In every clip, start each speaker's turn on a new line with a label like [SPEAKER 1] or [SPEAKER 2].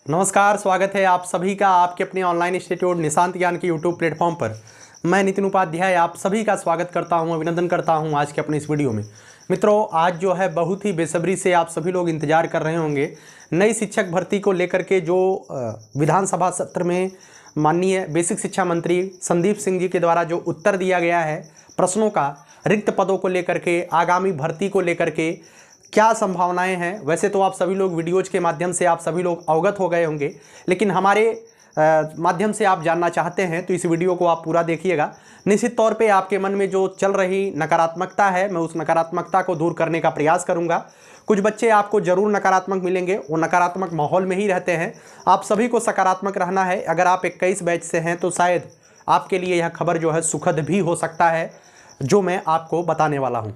[SPEAKER 1] नमस्कार, स्वागत है आप सभी का आपके अपने ऑनलाइन इंस्टीट्यूट निशांत ज्ञान के यूट्यूब प्लेटफॉर्म पर। मैं नितिन उपाध्याय आप सभी का स्वागत करता हूं, अभिनंदन करता हूं आज के अपने इस वीडियो में। मित्रों, आज जो है बहुत ही बेसब्री से आप सभी लोग इंतजार कर रहे होंगे नई शिक्षक भर्ती को लेकर के, जो विधानसभा सत्र में माननीय बेसिक शिक्षा मंत्री संदीप सिंह जी के द्वारा जो उत्तर दिया गया है प्रश्नों का, रिक्त पदों को लेकर के, आगामी भर्ती को लेकर के क्या संभावनाएं हैं। वैसे तो आप सभी लोग वीडियोज के माध्यम से आप सभी लोग अवगत हो गए होंगे, लेकिन हमारे माध्यम से आप जानना चाहते हैं तो इस वीडियो को आप पूरा देखिएगा। निश्चित तौर पे आपके मन में जो चल रही नकारात्मकता है, मैं उस नकारात्मकता को दूर करने का प्रयास करूंगा। कुछ बच्चे आपको ज़रूर नकारात्मक मिलेंगे, वो नकारात्मक माहौल में ही रहते हैं। आप सभी को सकारात्मक रहना है। अगर आप 21 बैच से हैं तो शायद आपके लिए यह खबर जो है सुखद भी हो सकता है, जो मैं आपको बताने वाला हूँ।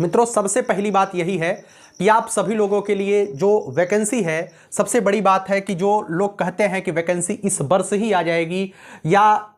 [SPEAKER 1] मित्रों, सबसे पहली बात यही है कि आप सभी लोगों के लिए जो वैकेंसी है, सबसे बड़ी बात है कि जो लोग कहते हैं कि वैकेंसी इस वर्ष ही आ जाएगी या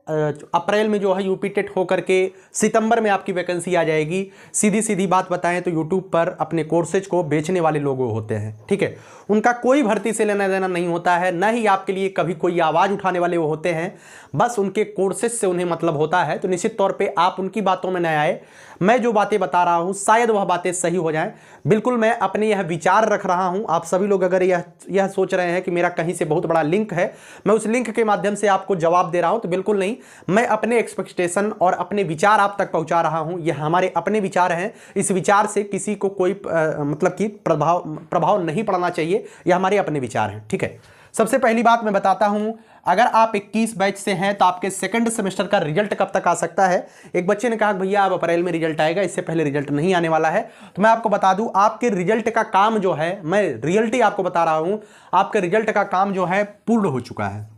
[SPEAKER 1] अप्रैल में जो है यूपी टेट होकर के सितंबर में आपकी वैकेंसी आ जाएगी, सीधी सीधी बात बताएं तो यूट्यूब पर अपने कोर्सेज को बेचने वाले लोग होते हैं। ठीक है, उनका कोई भर्ती से लेना देना नहीं होता है, ना ही आपके लिए कभी कोई आवाज़ उठाने वाले वो होते हैं। बस उनके कोर्सेज से उन्हें मतलब होता है। तो निश्चित तौर पे आप उनकी बातों में न आए। मैं जो बातें बता रहा हूं शायद वह बातें सही हो जाएं। बिल्कुल मैं अपने यह विचार रख रहा हूं। आप सभी लोग अगर यह सोच रहे हैं कि मेरा कहीं से बहुत बड़ा लिंक है, मैं उस लिंक के माध्यम से आपको जवाब दे रहा हूं, तो बिल्कुल नहीं। मैं अपने एक्सपेक्टेशन और अपने विचार आप तक पहुंचा रहा हूं। यह हमारे अपने विचार हैं। इस विचार से किसी को कोई मतलब कि प्रभाव नहीं पड़ना चाहिए। यह हमारे अपने विचार हैं। ठीक है, सबसे पहली बात मैं बताता हूं, अगर आप 21 बैच से हैं तो आपके सेकंड सेमेस्टर का रिजल्ट कब तक आ सकता है। एक बच्चे ने कहा भैया अब अप्रैल में रिजल्ट आएगा, इससे पहले रिजल्ट नहीं आने वाला है। तो मैं आपको बता दूं, आपके रिजल्ट का काम जो है, मैं रियलिटी आपको बता रहा हूं, आपके रिजल्ट का काम जो है पूर्ण हो चुका है।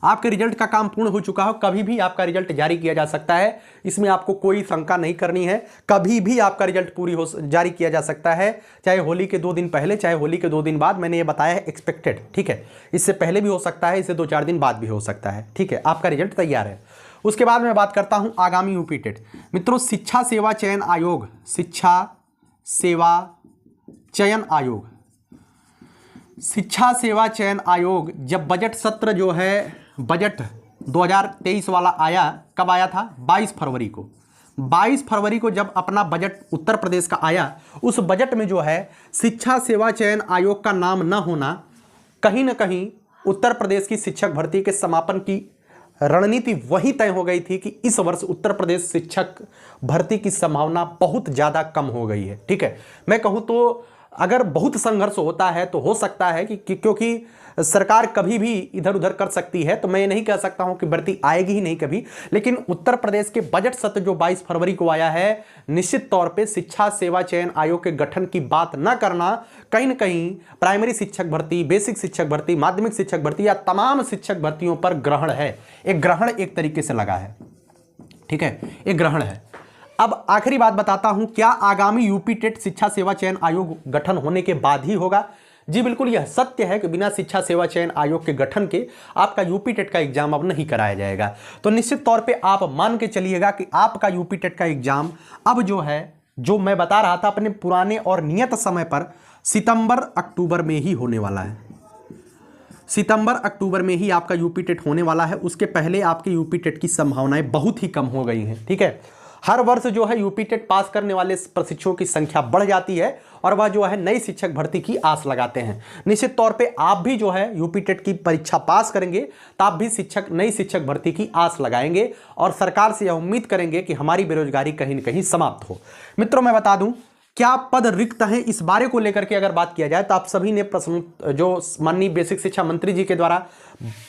[SPEAKER 1] आपके रिजल्ट का काम पूर्ण हो चुका हो, कभी भी आपका रिजल्ट जारी किया जा सकता है। इसमें आपको कोई शंका नहीं करनी है। कभी भी आपका रिजल्ट जारी किया जा सकता है, चाहे होली के 2 दिन पहले, चाहे होली के 2 दिन बाद। मैंने ये बताया है एक्सपेक्टेड। ठीक है, इससे पहले भी हो सकता है, इससे 2-4 दिन बाद भी हो सकता है। ठीक है, आपका रिजल्ट तैयार है। उसके बाद मैं बात करता हूं आगामी यूपी टेट। मित्रों, शिक्षा सेवा चयन आयोग, शिक्षा सेवा चयन आयोग, शिक्षा सेवा चयन आयोग जब बजट सत्र जो है, बजट 2023 वाला आया, कब आया था? 22 फरवरी को। 22 फरवरी को जब अपना बजट उत्तर प्रदेश का आया, उस बजट में जो है शिक्षा सेवा चयन आयोग का नाम न होना, कहीं ना कहीं उत्तर प्रदेश की शिक्षक भर्ती के समापन की रणनीति वही तय हो गई थी कि इस वर्ष उत्तर प्रदेश शिक्षक भर्ती की संभावना बहुत ज़्यादा कम हो गई है। ठीक है, मैं कहूँ तो अगर बहुत संघर्ष होता है तो हो सकता है कि क्योंकि सरकार कभी भी इधर उधर कर सकती है, तो मैं ये नहीं कह सकता हूं कि भर्ती आएगी ही नहीं कभी। लेकिन उत्तर प्रदेश के बजट सत्र जो 22 फरवरी को आया है, निश्चित तौर पे शिक्षा सेवा चयन आयोग के गठन की बात न करना कहीं न कहीं प्राइमरी शिक्षक भर्ती, बेसिक शिक्षक भर्ती, माध्यमिक शिक्षक भर्ती या तमाम शिक्षक भर्तियों पर ग्रहण है। एक ग्रहण एक तरीके से लगा है। ठीक है, एक ग्रहण है। अब आखिरी बात बताता हूं, क्या आगामी यूपी टेट शिक्षा सेवा चयन आयोग गठन होने के बाद ही होगा? जी बिल्कुल, यह सत्य है कि बिना शिक्षा सेवा चयन आयोग के गठन के आपका यूपी टेट का एग्जाम अब नहीं कराया जाएगा। तो निश्चित तौर पे आप मान के चलिएगा कि आपका यूपी टेट का एग्जाम अब जो है, जो मैं बता रहा था अपने पुराने और नियत समय पर, सितंबर अक्टूबर में ही होने वाला है। सितंबर अक्टूबर में ही आपका यूपी टेट होने वाला है। उसके पहले आपके यूपी टेट की संभावनाएं बहुत ही कम हो गई हैं। ठीक है, हर वर्ष जो है यूपी टेट पास करने वाले प्रशिक्षुओं की संख्या बढ़ जाती है और वह जो है नई शिक्षक भर्ती की आस लगाते हैं। निश्चित तौर पे आप भी जो है यूपी टेट की परीक्षा पास करेंगे तो आप भी नई शिक्षक भर्ती की आस लगाएंगे और सरकार से यह उम्मीद करेंगे कि हमारी बेरोजगारी कहीं न कहीं समाप्त हो। मित्रों, मैं बता दूं, क्या पद रिक्त हैं, इस बारे को लेकर के अगर बात किया जाए तो आप सभी ने प्रश्न जो माननीय बेसिक शिक्षा मंत्री जी के द्वारा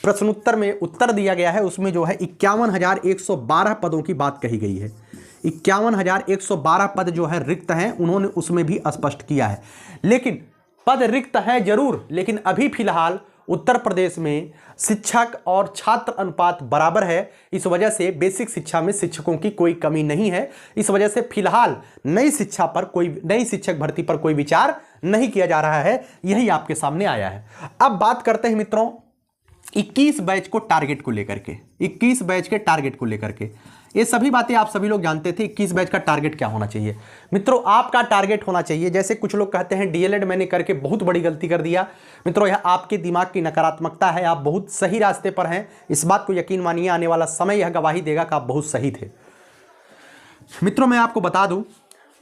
[SPEAKER 1] प्रश्नोत्तर में उत्तर दिया गया है, उसमें जो है 51,112 पदों की बात कही गई है। 51,112 पद जो है रिक्त हैं, उन्होंने उसमें भी स्पष्ट किया है। लेकिन पद रिक्त हैं जरूर, लेकिन अभी फिलहाल उत्तर प्रदेश में शिक्षक और छात्र अनुपात बराबर है। इस वजह से बेसिक शिक्षा में शिक्षकों की कोई कमी नहीं है। इस वजह से फिलहाल नई शिक्षक भर्ती पर कोई विचार नहीं किया जा रहा है। यही आपके सामने आया है। अब बात करते हैं मित्रों 21 बैच को टारगेट को लेकर के, 21 बैच के टारगेट को लेकर के, ये सभी बातें आप सभी लोग जानते थे। 21 बैच का टारगेट क्या होना चाहिए मित्रों? आपका टारगेट होना चाहिए, जैसे कुछ लोग कहते हैं डीएलएड मैंने करके बहुत बड़ी गलती कर दिया। मित्रों यह आपके दिमाग की नकारात्मकता है, आप बहुत सही रास्ते पर हैं, इस बात को यकीन मानिए, आने वाला समय यह गवाही देगा कि आप बहुत सही थे। मित्रों मैं आपको बता दूं,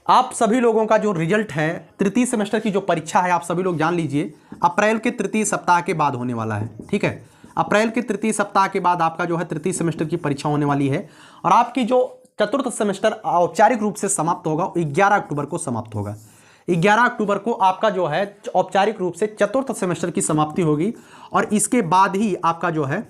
[SPEAKER 1] आप सभी लोगों का जो रिजल्ट है, तृतीय सेमेस्टर की जो परीक्षा है, आप सभी लोग जान लीजिए अप्रैल के तृतीय सप्ताह के बाद होने वाला है। ठीक है, अप्रैल के तृतीय सप्ताह के बाद आपका जो है तृतीय सेमेस्टर की परीक्षा होने वाली है, और आपकी जो चतुर्थ सेमेस्टर औपचारिक रूप से समाप्त होगा 11 अक्टूबर को समाप्त होगा। 11 अक्टूबर को आपका जो है औपचारिक रूप से चतुर्थ सेमेस्टर की समाप्ति होगी, और इसके बाद ही आपका जो है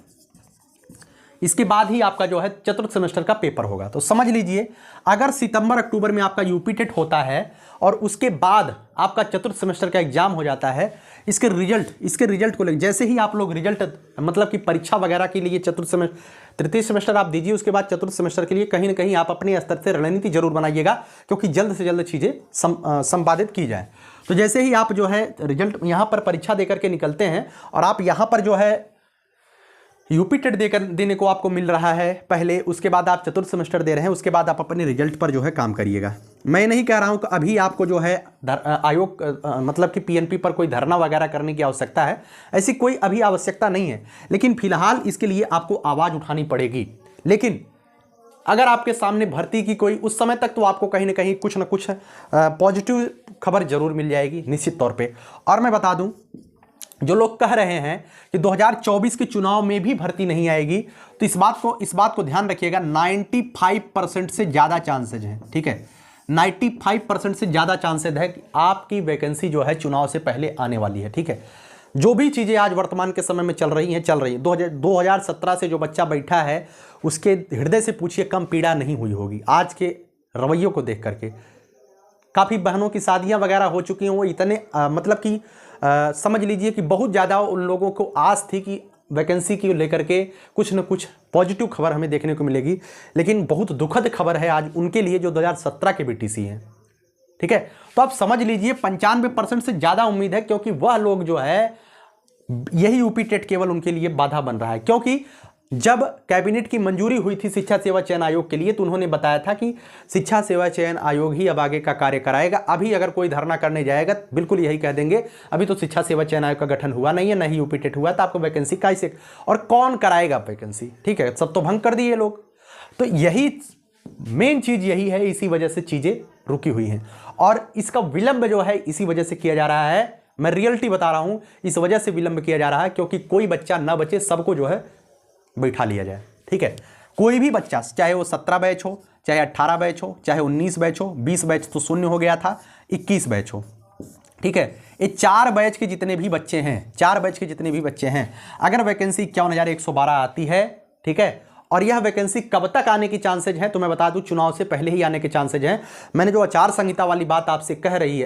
[SPEAKER 1] चतुर्थ सेमेस्टर का पेपर होगा। तो समझ लीजिए अगर सितंबर अक्टूबर में आपका यूपी टेट होता है और उसके बाद आपका चतुर्थ सेमेस्टर का एग्जाम हो जाता है, इसके रिजल्ट को लेकर जैसे ही आप लोग रिजल्ट मतलब कि परीक्षा वगैरह के लिए तृतीय सेमेस्टर आप दीजिए, उसके बाद चतुर्थ सेमेस्टर के लिए कहीं ना कहीं आप अपने स्तर से रणनीति जरूर बनाइएगा, क्योंकि जल्द से जल्द चीज़ें संपादित की जाए। तो जैसे ही आप जो है रिजल्ट यहाँ पर परीक्षा देकर के निकलते हैं और आप यहाँ पर जो है यूपी टेट देने को आपको मिल रहा है पहले, उसके बाद आप चतुर्थ सेमेस्टर दे रहे हैं, उसके बाद आप अपने रिजल्ट पर जो है काम करिएगा। मैं नहीं कह रहा हूं कि अभी आपको जो है आयोग मतलब कि पीएनपी पर कोई धरना वगैरह करने की आवश्यकता है, ऐसी कोई अभी आवश्यकता नहीं है, लेकिन फिलहाल इसके लिए आपको आवाज़ उठानी पड़ेगी। लेकिन अगर आपके सामने भर्ती की कोई, उस समय तक तो आपको कहीं ना कहीं कुछ ना कुछ पॉजिटिव खबर जरूर मिल जाएगी निश्चित तौर पर। और मैं बता दूँ, जो लोग कह रहे हैं कि 2024 के चुनाव में भी भर्ती नहीं आएगी, तो इस बात को ध्यान रखिएगा, 95% से ज़्यादा चांसेज हैं। ठीक है, 95% से ज़्यादा चांसेज है कि आपकी वैकेंसी जो है चुनाव से पहले आने वाली है। ठीक है, जो भी चीज़ें आज वर्तमान के समय में चल रही हैं 2017 से जो बच्चा बैठा है उसके हृदय से पूछिए कम पीड़ा नहीं हुई होगी आज के रवैयों को देख करके। काफ़ी बहनों की शादियां वगैरह हो चुकी हैं, वो इतने मतलब कि समझ लीजिए कि बहुत ज़्यादा उन लोगों को आस थी कि वैकेंसी की लेकर के कुछ न कुछ पॉजिटिव खबर हमें देखने को मिलेगी, लेकिन बहुत दुखद खबर है आज उनके लिए जो 2017 के बीटीसी हैं। ठीक है, तो आप समझ लीजिए 95% से ज़्यादा उम्मीद है, क्योंकि वह लोग जो है यही यूपी टेट केवल उनके लिए बाधा बन रहा है। क्योंकि जब कैबिनेट की मंजूरी हुई थी शिक्षा सेवा चयन आयोग के लिए, तो उन्होंने बताया था कि शिक्षा सेवा चयन आयोग ही अब आगे का कार्य कराएगा। अभी अगर कोई धरना करने जाएगा बिल्कुल यही कह देंगे अभी तो शिक्षा सेवा चयन आयोग का गठन हुआ नहीं है, नहीं यूपी टेट हुआ, तो आपको वैकेंसी कैसे और कौन कराएगा वैकेंसी? ठीक है, सब तो भंग कर दिए लोग। तो यही मेन चीज़ यही है, इसी वजह से चीज़ें रुकी हुई हैं, और इसका विलंब जो है इसी वजह से किया जा रहा है। मैं रियलिटी बता रहा हूं, इस वजह से विलंब किया जा रहा है क्योंकि कोई बच्चा ना बचे, सबको जो है बैठा लिया जाए। ठीक है, कोई भी बच्चा, चाहे वो 17 बैच हो, चाहे 18 बैच हो, चाहे 19 बैच हो, 20 बैच तो शून्य हो गया था, 21 बैच हो। ठीक है, ये 4 बैच के जितने भी बच्चे हैं, 4 बैच के जितने भी बच्चे हैं, अगर वैकेंसी 51,112 आती है, ठीक है, और यह वैकेंसी कब तक आने की चांसेज है, तो मैं बता दूं चुनाव से पहले ही आने के चांसेज हैं। मैंने जो आचार संहिता वाली बात आपसे कह रही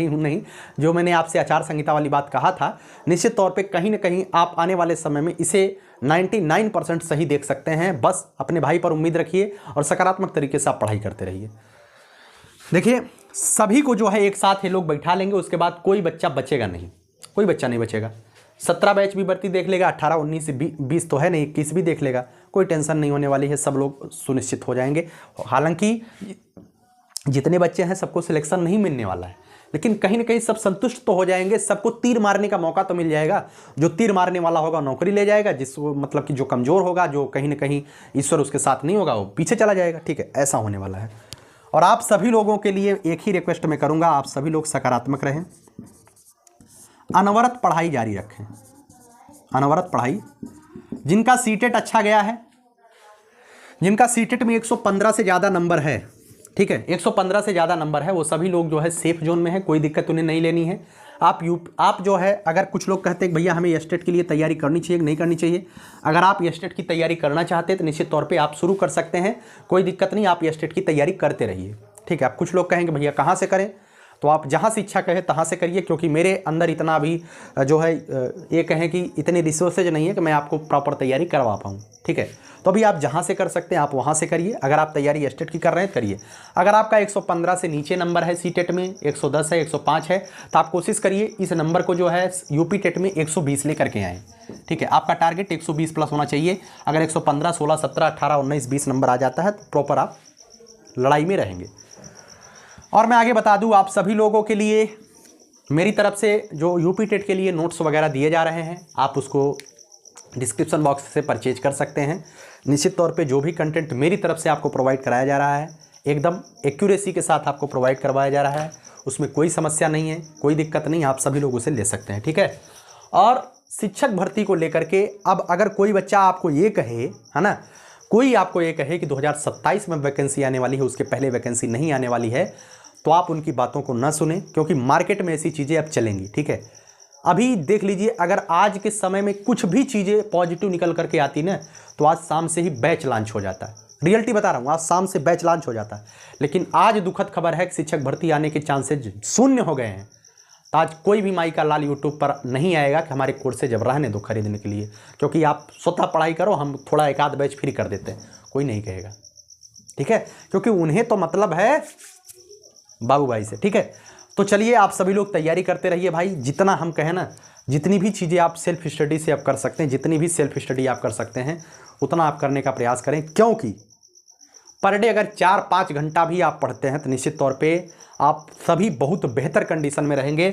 [SPEAKER 1] हूं नहीं, जो मैंने आपसे आचार संहिता वाली बात कहा था, निश्चित तौर पे कहीं ना कहीं आप आने वाले समय में इसे 99% सही देख सकते हैं। बस अपने भाई पर उम्मीद रखिए और सकारात्मक तरीके से आप पढ़ाई करते रहिए। देखिए, सभी को जो है एक साथ ये लोग बैठा लेंगे, उसके बाद कोई बच्चा बचेगा नहीं, कोई बच्चा नहीं बचेगा। 17 बैच भी भर्ती देख लेगा, 18, 19, 20 तो है नहीं, 21 भी देख लेगा, कोई टेंशन नहीं होने वाली है, सब लोग सुनिश्चित हो जाएंगे। हालांकि जितने बच्चे हैं सबको सिलेक्शन नहीं मिलने वाला है, लेकिन कहीं ना कहीं सब संतुष्ट तो हो जाएंगे, सबको तीर मारने का मौका तो मिल जाएगा। जो तीर मारने वाला होगा नौकरी ले जाएगा, जिसको मतलब कि जो कमज़ोर होगा, जो कहीं ना कहीं ईश्वर उसके साथ नहीं होगा, वो पीछे चला जाएगा। ठीक है, ऐसा होने वाला है। और आप सभी लोगों के लिए एक ही रिक्वेस्ट मैं करूँगा, आप सभी लोग सकारात्मक रहें, अनवरत पढ़ाई जारी रखें, अनवरत पढ़ाई। जिनका सीटेट अच्छा गया है, जिनका सीटेट में 115 से ज़्यादा नंबर है, ठीक है, 115 से ज़्यादा नंबर है, वो सभी लोग जो है सेफ जोन में है, कोई दिक्कत उन्हें नहीं लेनी है। आप जो है, अगर कुछ लोग कहते हैं भैया हमें स्टेट के लिए तैयारी करनी चाहिए कि नहीं करनी चाहिए, अगर आप स्टेट की तैयारी करना चाहते हैं तो निश्चित तौर पे आप शुरू कर सकते हैं, कोई दिक्कत नहीं, आप स्टेट की तैयारी करते रहिए। ठीक है, आप कुछ लोग कहेंगे भैया कहाँ से करें, तो आप जहाँ से इच्छा कहे तहाँ से करिए, क्योंकि मेरे अंदर इतना अभी जो है ये कहें कि इतने रिसोर्सेज नहीं है कि मैं आपको प्रॉपर तैयारी करवा पाऊँ। ठीक है, तो अभी आप जहाँ से कर सकते हैं आप वहाँ से करिए। अगर आप तैयारी स्टेट की कर रहे हैं करिए। अगर आपका 115 से नीचे नंबर है सीटेट में, 110 है, 105 है, तो आप कोशिश करिए इस नंबर को जो है यूपी टेट में 120 ले करके आएँ। ठीक ठीक है। आपका टारगेट 120 प्लस होना चाहिए। अगर 115, 16, 17, 18, 19, 20 नंबर आ जाता है तो प्रॉपर आप लड़ाई में रहेंगे। और मैं आगे बता दूं, आप सभी लोगों के लिए मेरी तरफ से जो यूपी टेट के लिए नोट्स वगैरह दिए जा रहे हैं, आप उसको डिस्क्रिप्शन बॉक्स से परचेज कर सकते हैं। निश्चित तौर पे जो भी कंटेंट मेरी तरफ से आपको प्रोवाइड कराया जा रहा है एकदम एक्यूरेसी के साथ आपको प्रोवाइड करवाया जा रहा है, उसमें कोई समस्या नहीं है, कोई दिक्कत नहीं, आप सभी लोग उसे ले सकते हैं, ठीक है। और शिक्षक भर्ती को लेकर के अब अगर कोई बच्चा आपको ये कहे, है ना, कोई आपको ये कहे कि 2027 में वैकेंसी आने वाली है, उसके पहले वैकेंसी नहीं आने वाली है, तो आप उनकी बातों को ना सुने, क्योंकि मार्केट में ऐसी चीज़ें अब चलेंगी, ठीक है। अभी देख लीजिए, अगर आज के समय में कुछ भी चीज़ें पॉजिटिव निकल करके आती ना, तो आज शाम से ही बैच लॉन्च हो जाता है। रियलिटी बता रहा हूँ, आज शाम से बैच लॉन्च हो जाता है। लेकिन आज दुखद खबर है कि शिक्षक भर्ती आने के चांसेज शून्य हो गए हैं। तो आज कोई भी माई का लाल यूट्यूब पर नहीं आएगा कि हमारे कोर्स से जब रहने दो खरीदने के लिए, क्योंकि आप स्वतः पढ़ाई करो, हम थोड़ा एक आध बैच फ्री कर देते हैं, कोई नहीं कहेगा, ठीक है, क्योंकि उन्हें तो मतलब है बाबू भाई से, ठीक है। तो चलिए, आप सभी लोग तैयारी करते रहिए भाई। जितना हम कहें ना, जितनी भी चीज़ें आप सेल्फ स्टडी से आप कर सकते हैं, जितनी भी सेल्फ स्टडी आप कर सकते हैं, उतना आप करने का प्रयास करें, क्योंकि पर डे अगर 4-5 घंटा भी आप पढ़ते हैं तो निश्चित तौर पे आप सभी बहुत बेहतर कंडीशन में रहेंगे।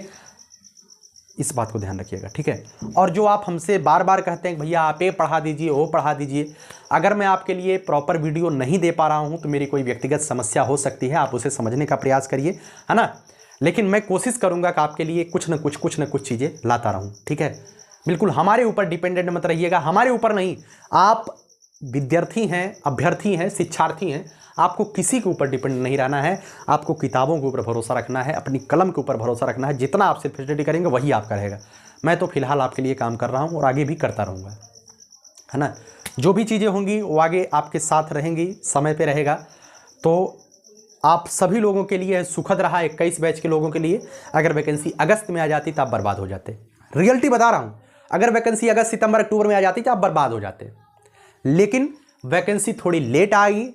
[SPEAKER 1] इस बात को ध्यान रखिएगा, ठीक है। और जो आप हमसे बार बार कहते हैं कि भैया आप ये पढ़ा दीजिए, वो पढ़ा दीजिए, अगर मैं आपके लिए प्रॉपर वीडियो नहीं दे पा रहा हूँ तो मेरी कोई व्यक्तिगत समस्या हो सकती है, आप उसे समझने का प्रयास करिए, है ना। लेकिन मैं कोशिश करूँगा कि आपके लिए कुछ न कुछ चीज़ें लाता रहूँ, ठीक है। बिल्कुल हमारे ऊपर डिपेंडेंट मत रहिएगा, हमारे ऊपर नहीं, आप विद्यार्थी हैं, अभ्यर्थी हैं, शिक्षार्थी हैं, आपको किसी के ऊपर डिपेंड नहीं रहना है। आपको किताबों के ऊपर भरोसा रखना है, अपनी कलम के ऊपर भरोसा रखना है। जितना आप सेल्फ स्टडी करेंगे वही आपका रहेगा। मैं तो फिलहाल आपके लिए काम कर रहा हूँ और आगे भी करता रहूँगा, है ना। जो भी चीज़ें होंगी वो आगे आपके साथ रहेंगी, समय पे रहेगा। तो आप सभी लोगों के लिए सुखद रहा 21 बैच के लोगों के लिए। अगर वैकेंसी अगस्त में आ जाती तो आप बर्बाद हो जाते, रियलिटी बता रहा हूँ। अगर वैकेंसी अगस्त, सितंबर, अक्टूबर में आ जाती तो आप बर्बाद हो जाते। लेकिन वैकेंसी थोड़ी लेट आएगी,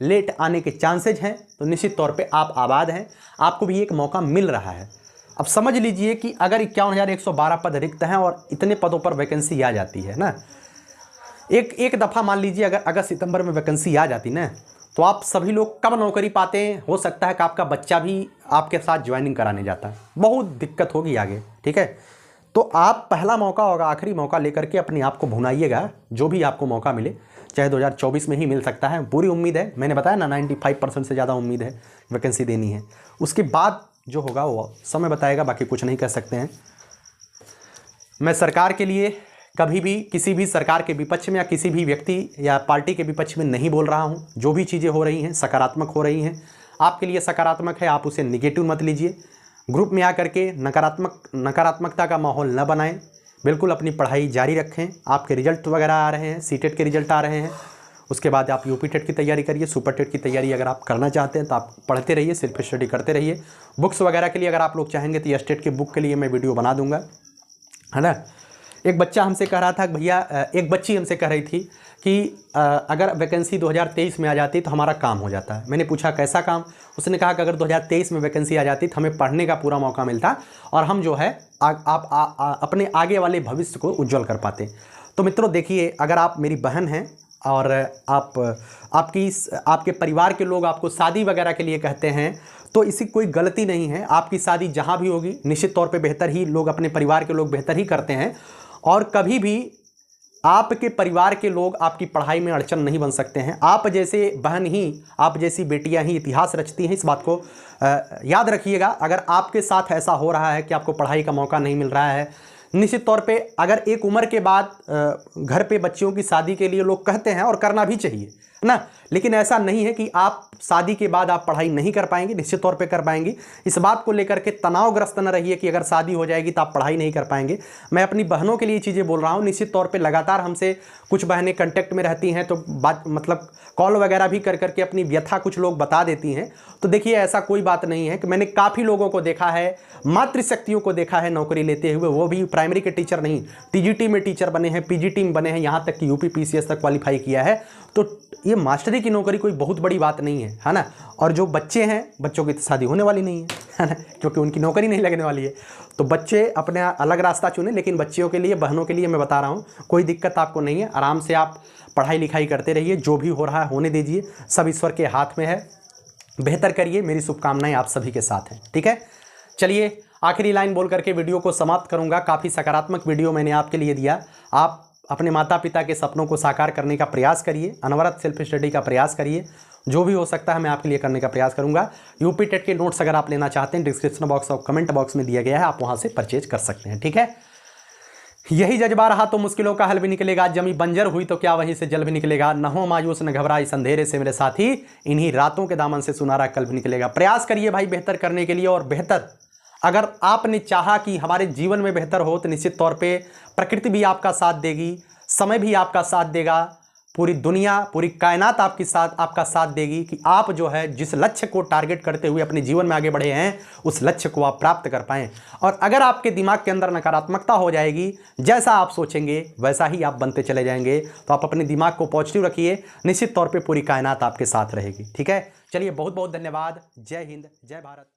[SPEAKER 1] लेट आने के चांसेज हैं, तो निश्चित तौर पे आप आबाद हैं, आपको भी एक मौका मिल रहा है। अब समझ लीजिए कि अगर 51,112 पद रिक्त हैं और इतने पदों पर वैकेंसी आ जाती है ना, एक दफ़ा मान लीजिए अगर अगस्त सितंबर में वैकेंसी आ जाती ना, तो आप सभी लोग कब नौकरी पाते हैं। हो सकता है कि आपका बच्चा भी आपके साथ ज्वाइनिंग कराने जाता है, बहुत दिक्कत होगी आगे, ठीक है। तो आप पहला मौका होगा, आखिरी मौका लेकर के अपने आप को भुनाइएगा। जो भी आपको मौका मिले, चाहे 2024 में ही मिल सकता है, पूरी उम्मीद है। मैंने बताया ना 95% से ज़्यादा उम्मीद है वैकेंसी देनी है। उसके बाद जो होगा वो समय बताएगा, बाकी कुछ नहीं कह सकते हैं। मैं सरकार के लिए कभी भी किसी भी सरकार के विपक्ष में या किसी भी व्यक्ति या पार्टी के विपक्ष में नहीं बोल रहा हूँ। जो भी चीज़ें हो रही हैं सकारात्मक हो रही हैं, आपके लिए सकारात्मक है, आप उसे निगेटिव मत लीजिए। ग्रुप में आकर के नकारात्मकता का माहौल न बनाएं, बिल्कुल अपनी पढ़ाई जारी रखें। आपके रिजल्ट वगैरह आ रहे हैं, सीटेट के रिजल्ट आ रहे हैं, उसके बाद आप यूपी टेट की तैयारी करिए। सुपर टेट की तैयारी अगर आप करना चाहते हैं तो आप पढ़ते रहिए, सेल्फ स्टडी करते रहिए। बुक्स वगैरह के लिए अगर आप लोग चाहेंगे तो स्टेट के बुक के लिए मैं वीडियो बना दूंगा, है ना। एक बच्चा हमसे कह रहा था कि भैया, एक बच्ची हमसे कह रही थी कि अगर वैकेंसी 2023 में आ जाती तो हमारा काम हो जाता है। मैंने पूछा कैसा काम। उसने कहा कि अगर 2023 में वैकेंसी आ जाती तो हमें पढ़ने का पूरा मौका मिलता और हम जो है अपने आगे वाले भविष्य को उज्जवल कर पाते। तो मित्रों देखिए, अगर आप मेरी बहन हैं और आपके परिवार के लोग आपको शादी वगैरह के लिए कहते हैं तो इसी कोई गलती नहीं है। आपकी शादी जहाँ भी होगी निश्चित तौर पे बेहतर ही लोग, अपने परिवार के लोग बेहतर ही करते हैं। और कभी भी आपके परिवार के लोग आपकी पढ़ाई में अड़चन नहीं बन सकते हैं। आप जैसे बहन ही, आप जैसी बेटियां ही इतिहास रचती हैं, इस बात को याद रखिएगा। अगर आपके साथ ऐसा हो रहा है कि आपको पढ़ाई का मौका नहीं मिल रहा है, निश्चित तौर पे अगर एक उम्र के बाद घर पे बच्चियों की शादी के लिए लोग कहते हैं और करना भी चाहिए ना, लेकिन ऐसा नहीं है कि आप शादी के बाद आप पढ़ाई नहीं कर पाएंगे, निश्चित तौर पे कर पाएंगे। इस बात को लेकर के तनावग्रस्त न रहिए कि अगर शादी हो जाएगी तो आप पढ़ाई नहीं कर पाएंगे। मैं अपनी बहनों के लिए चीज़ें बोल रहा हूँ। निश्चित तौर पे लगातार हमसे कुछ बहनें कांटेक्ट में रहती हैं, तो बात मतलब कॉल वगैरह भी कर करके अपनी व्यथा कुछ लोग बता देती हैं। तो देखिए, ऐसा कोई बात नहीं है कि मैंने काफ़ी लोगों को देखा है, मातृशक्तियों को देखा है नौकरी लेते हुए, वो भी प्राइमरी के टीचर नहीं, टीजीटी में टीचर बने हैं, पीजीटी में बने हैं, यहाँ तक कि यूपी पीसीएस तक क्वालिफाई किया है। तो ये मास्टरी की नौकरी कोई बहुत बड़ी बात नहीं है ना। और जो बच्चे हैं, बच्चों की तो शादी होने वाली नहीं है ना, क्योंकि उनकी नौकरी नहीं लगने वाली है। तो बच्चे अपने अलग रास्ता चुने, लेकिन बच्चियों के लिए, बहनों के लिए मैं बता रहा हूँ, कोई दिक्कत आपको नहीं है। आराम से आप पढ़ाई लिखाई करते रहिए, जो भी हो रहा है होने दीजिए, सब ईश्वर के हाथ में है। बेहतर करिए, मेरी शुभकामनाएं आप सभी के साथ हैं। ठीक है, चलिए आखिरी लाइन बोल करके वीडियो को समाप्त करूंगा। काफ़ी सकारात्मक वीडियो मैंने आपके लिए दिया। आप अपने माता पिता के सपनों को साकार करने का प्रयास करिए, अनवरत सेल्फ स्टडी का प्रयास करिए, जो भी हो सकता है मैं आपके लिए करने का प्रयास करूंगा। यूपी टेट के नोट्स अगर आप लेना चाहते हैं, डिस्क्रिप्शन बॉक्स और कमेंट बॉक्स में दिया गया है, आप वहां से परचेज कर सकते हैं। ठीक है, यही जज्बा रहा तो मुश्किलों का हल भी निकलेगा। जमी बंजर हुई तो क्या वहीं से जल भी निकलेगा। न हो मायूस न घबरा इस अंधेरे से मेरे साथी, इन्हीं रातों के दामन से सुनहरा कल भी निकलेगा। प्रयास करिए भाई बेहतर करने के लिए, और बेहतर अगर आपने चाहा कि हमारे जीवन में बेहतर हो तो निश्चित तौर पे प्रकृति भी आपका साथ देगी, समय भी आपका साथ देगा, पूरी दुनिया, पूरी कायनात आपका साथ देगी कि आप जो है जिस लक्ष्य को टारगेट करते हुए अपने जीवन में आगे बढ़े हैं, उस लक्ष्य को आप प्राप्त कर पाएं। और अगर आपके दिमाग के अंदर नकारात्मकता हो जाएगी, जैसा आप सोचेंगे वैसा ही आप बनते चले जाएंगे। तो आप अपने दिमाग को पॉजिटिव रखिए, निश्चित तौर पर पूरी कायनात आपके साथ रहेगी। ठीक है, चलिए बहुत बहुत धन्यवाद। जय हिंद, जय भारत।